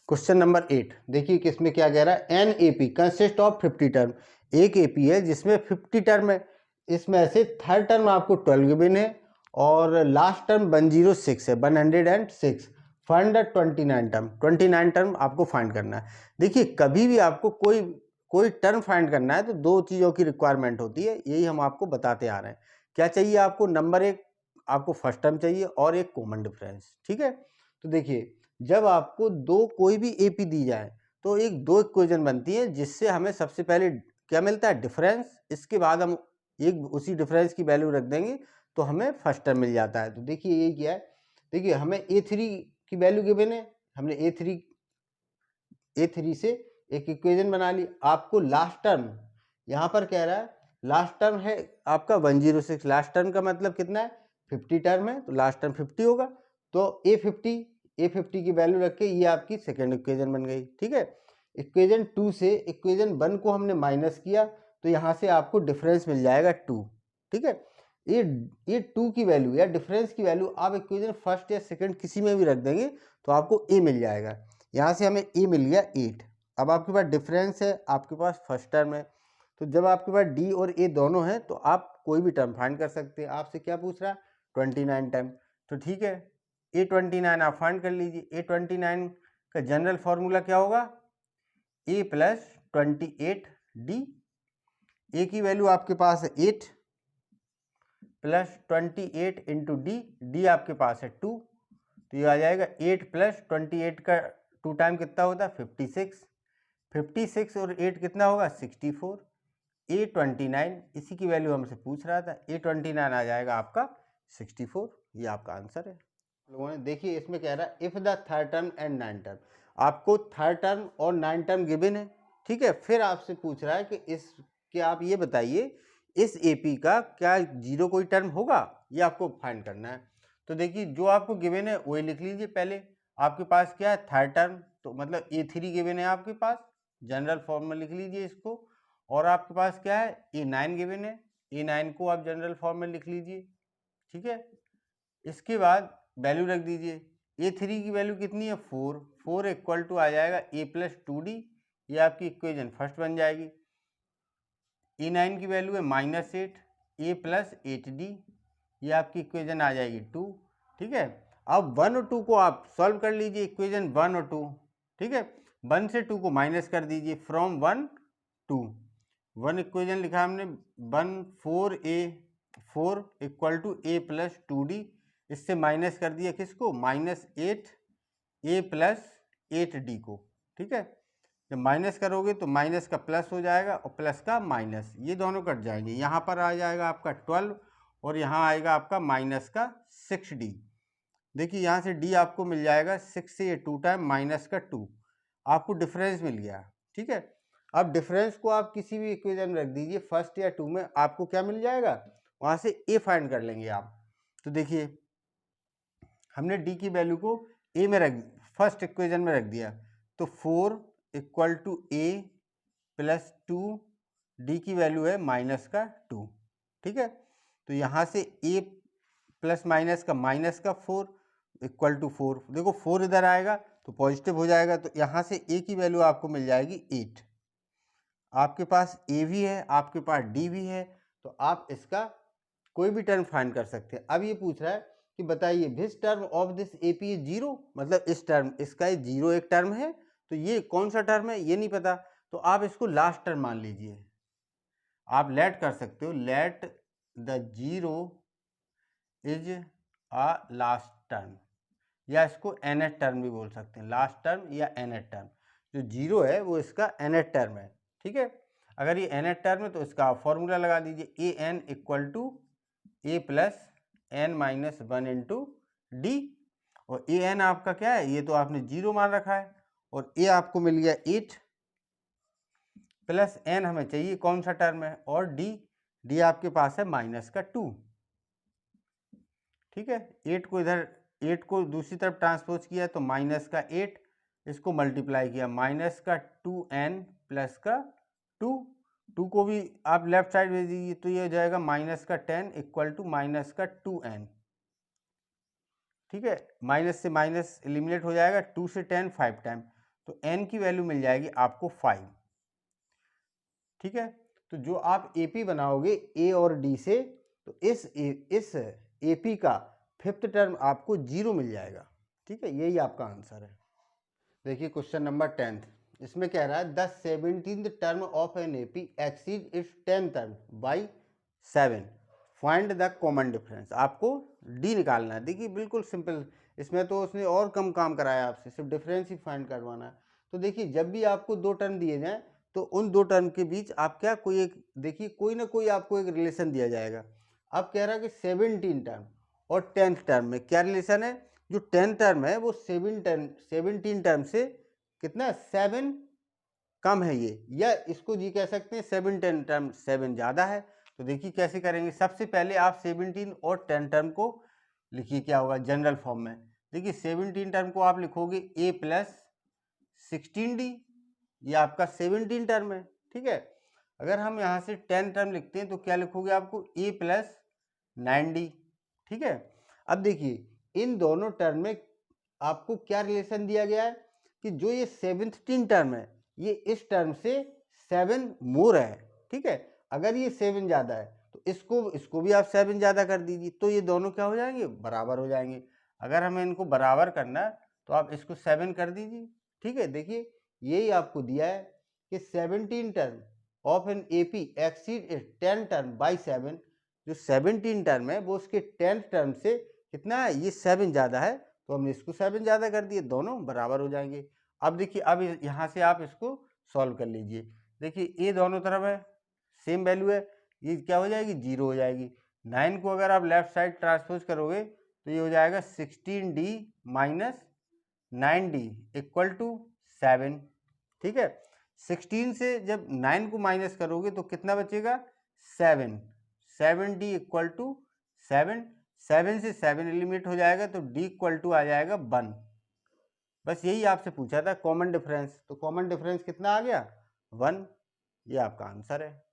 Question number 8 देखिए किसमें क्या कह रहा है। An A P consist of 50 term. एक ए पी है जिसमें 50 टर्म है, इसमें से थर्ड टर्म आपको 12 गिवन है और लास्ट टर्म 106 है, 106। Find the 29 term. 29 टर्म आपको फाइंड करना है। देखिए कभी भी आपको कोई टर्म फाइंड करना है तो दो चीज़ों की रिक्वायरमेंट होती है, यही हम आपको बताते आ रहे हैं। क्या चाहिए आपको? नंबर एक, आपको फर्स्ट टर्म चाहिए और एक कॉमन डिफरेंस। ठीक है, तो देखिए जब आपको कोई भी एपी दी जाए तो दो इक्वेशन बनती है जिससे हमें सबसे पहले क्या मिलता है? डिफरेंस। इसके बाद हम उसी डिफरेंस की वैल्यू रख देंगे तो हमें फर्स्ट टर्म मिल जाता है। तो देखिए ये क्या है, देखिए हमें A3 की वैल्यू गिवन है, हमने A3 से एक इक्वेशन बना ली। आपको लास्ट टर्म यहाँ पर कह रहा है, लास्ट टर्म है आपका 106। लास्ट टर्म का मतलब कितना है? 50 टर्म है, तो लास्ट टर्म 50 होगा। तो A50 की वैल्यू रख के ये आपकी सेकेंड इक्वेशन बन गई। ठीक है, इक्वेशन 2 से इक्वेशन 1 को हमने माइनस किया तो यहाँ से आपको डिफरेंस मिल जाएगा 2। ठीक है, ये 2 की वैल्यू या डिफरेंस की वैल्यू आप इक्वेशन फर्स्ट या सेकंड किसी में भी रख देंगे तो आपको ए मिल जाएगा। यहाँ से हमें ए मिल गया 8। अब आपके पास डिफरेंस है, आपके पास फर्स्ट टर्म है, तो जब आपके पास डी और ए दोनों हैं तो आप कोई भी टर्म फाइंड कर सकते हैं। आपसे क्या पूछ रहा है? 29 टर्म। तो ठीक है, A29 आप फाइंड कर लीजिए। A29 का जनरल फॉर्मूला क्या होगा? A plus 28 D. ए की वैल्यू आपके पास है 8 प्लस 28 इंटू डी। डी आपके पास है 2, तो ये आ जाएगा 8 प्लस 28 का 2 टाइम कितना होता है? 56। 56 और 8 कितना होगा? 64। A29 इसी की वैल्यू हमसे पूछ रहा था। A29 आ जाएगा आपका 64। ये आपका आंसर है। लोगों ने देखिए इसमें कह रहा है if the third term and 9 term. आपको थर्ड टर्म और 9 टर्म गिवन है। ठीक है, फिर आपसे पूछ रहा है कि आप ये बताइए इस एपी का क्या जीरो कोई टर्म होगा, ये आपको फाइंड करना है। तो देखिए जो आपको गिवन है वही लिख लीजिए। पहले आपके पास क्या है? थर्ड टर्म, तो मतलब A3 गिवन है आपके पास, जनरल फॉर्म में लिख लीजिए इसको। और आपके पास क्या है? A9 गिवन है, A9 को आप जनरल फॉर्म में लिख लीजिए। ठीक है, इसके बाद वैल्यू रख दीजिए। A3 की वैल्यू कितनी है? 4। 4 इक्वल टू आ जाएगा A प्लस 2D। ये आपकी इक्वेशन फर्स्ट बन जाएगी। A9 की वैल्यू है -8, A प्लस 8D। ये आपकी इक्वेशन आ जाएगी 2। ठीक है, अब 1 और 2 को आप सॉल्व कर लीजिए, इक्वेशन 1 और 2। ठीक है, 1 से 2 को माइनस कर दीजिए, फ्रॉम 1 2। 1 इक्वेशन लिखा हमने 1 4 equal to A plus 2D। इससे माइनस कर दिया किसको? -8 A प्लस 8D को। ठीक है, जब माइनस करोगे तो माइनस का प्लस हो जाएगा और प्लस का माइनस, ये दोनों कट जाएंगे। यहाँ पर आ जाएगा आपका 12 और यहाँ आएगा आपका माइनस का 6D। देखिए यहाँ से D आपको मिल जाएगा 6 से ये 2 टाइम माइनस का 2, आपको डिफरेंस मिल गया। ठीक है, अब डिफरेंस को आप किसी भी इक्वेशन में रख दीजिए, फर्स्ट या 2 में, आपको क्या मिल जाएगा? वहाँ से A फाइंड कर लेंगे आप। तो देखिए हमने D की वैल्यू को A में फर्स्ट इक्वेशन में रख दिया, तो 4 equal to A plus 2, D की वैल्यू है माइनस का 2। ठीक है, तो यहाँ से A प्लस माइनस का 4 इक्वल टू 4। देखो 4 इधर आएगा तो पॉजिटिव हो जाएगा, तो यहाँ से A की वैल्यू आपको मिल जाएगी 8। आपके पास A भी है, आपके पास D भी है, तो आप इसका कोई भी टर्म फाइंड कर सकते हैं। अब ये पूछ रहा है कि बताइए which term of this AP is zero, मतलब इस टर्म, इसका जीरो एक टर्म है, तो ये कौन सा टर्म है ये नहीं पता, तो आप इसको लास्ट टर्म मान लीजिए। आप लेट कर सकते हो, let the zero is a last term, या इसको nth टर्म भी बोल सकते हैं, लास्ट टर्म या nth टर्म। जो जीरो है वो इसका nth टर्म है। ठीक है, अगर ये nth टर्म है तो इसका फॉर्मूला लगा दीजिए, an equal to A plus n minus 1 into D. और an आपका क्या है? ये तो आपने जीरो मान रखा है, और A आपको मिल गया 8 प्लस n हमें चाहिए कौन सा टर्म है, और d आपके पास है माइनस का 2। ठीक है, 8 को दूसरी तरफ ट्रांसपोज किया तो माइनस का 8, इसको मल्टीप्लाई किया माइनस का 2n प्लस का 2 को भी आप लेफ्ट साइड भेज दीजिए, तो ये हो जाएगा माइनस का 10 इक्वल टू माइनस का 2n। ठीक है, माइनस से माइनस एलिमिनेट हो जाएगा, 2 से 10 5 टाइम, तो n की वैल्यू मिल जाएगी आपको 5। ठीक है, तो जो आप AP बनाओगे A और D से, तो इस AP का 5th टर्म आपको 0 मिल जाएगा। ठीक है, यही आपका आंसर है। देखिए क्वेश्चन नंबर 10th, इसमें कह रहा है the 17th term of an AP exceed its 10th term by 7, find the common difference. आपको D निकालना है। देखिए बिल्कुल सिंपल, इसमें तो उसने और कम काम कराया आपसे, सिर्फ डिफरेंस ही फाइंड करवाना है। तो देखिए जब भी आपको दो टर्म दिए जाएं तो उन दो टर्म के बीच आप क्या कोई एक, देखिए कोई ना कोई आपको एक रिलेशन दिया जाएगा। अब कह रहा है कि 17 टर्म और 10th टर्म में क्या रिलेशन है। जो 10th टर्म है वो 17 टर्म से कितना 7 कम है ये, या इसको जी कह सकते हैं 7 टर्म 7 ज़्यादा है। तो देखिए कैसे करेंगे। सबसे पहले आप 17 और 10 टर्म को लिखिए, क्या होगा जनरल फॉर्म में। देखिए 17 टर्म को आप लिखोगे a प्लस 16d, ये आपका 17 टर्म है। ठीक है, अगर हम यहाँ से 10 टर्म लिखते हैं तो क्या लिखोगे आपको a प्लस 9d। ठीक है, अब देखिए इन दोनों टर्म में आपको क्या रिलेशन दिया गया है कि जो ये 17 टर्म है ये इस टर्म से 7 मोर है। ठीक है, अगर ये 7 ज़्यादा है तो इसको भी आप 7 ज़्यादा कर दीजिए, तो ये दोनों क्या हो जाएंगे, बराबर हो जाएंगे। अगर हमें इनको बराबर करना है तो आप इसको 7 कर दीजिए। ठीक है, देखिए यही आपको दिया है कि 17 term of an AP exceed 10 term by 7। जो 17 टर्म है वो उसके 10th टर्म से कितना है, ये 7 ज़्यादा है, तो हमने इसको 7 ज़्यादा कर दिए, दोनों बराबर हो जाएंगे। अब देखिए अब यहाँ से आप इसको सॉल्व कर लीजिए। देखिए a दोनों तरफ है, सेम वैल्यू है, ये क्या हो जाएगी 0 हो जाएगी। 9 को अगर आप लेफ्ट साइड ट्रांसपोज करोगे तो ये हो जाएगा 16d minus 9d equal to 7। ठीक है, 16 से जब 9 को माइनस करोगे तो कितना बचेगा 7, 7d इक्वल टू 7, 7 से 7 एलिमिनेट हो जाएगा तो d इक्वल टू आ जाएगा 1। बस यही आपसे पूछा था कॉमन डिफरेंस, तो कॉमन डिफरेंस कितना आ गया 1, ये आपका आंसर है।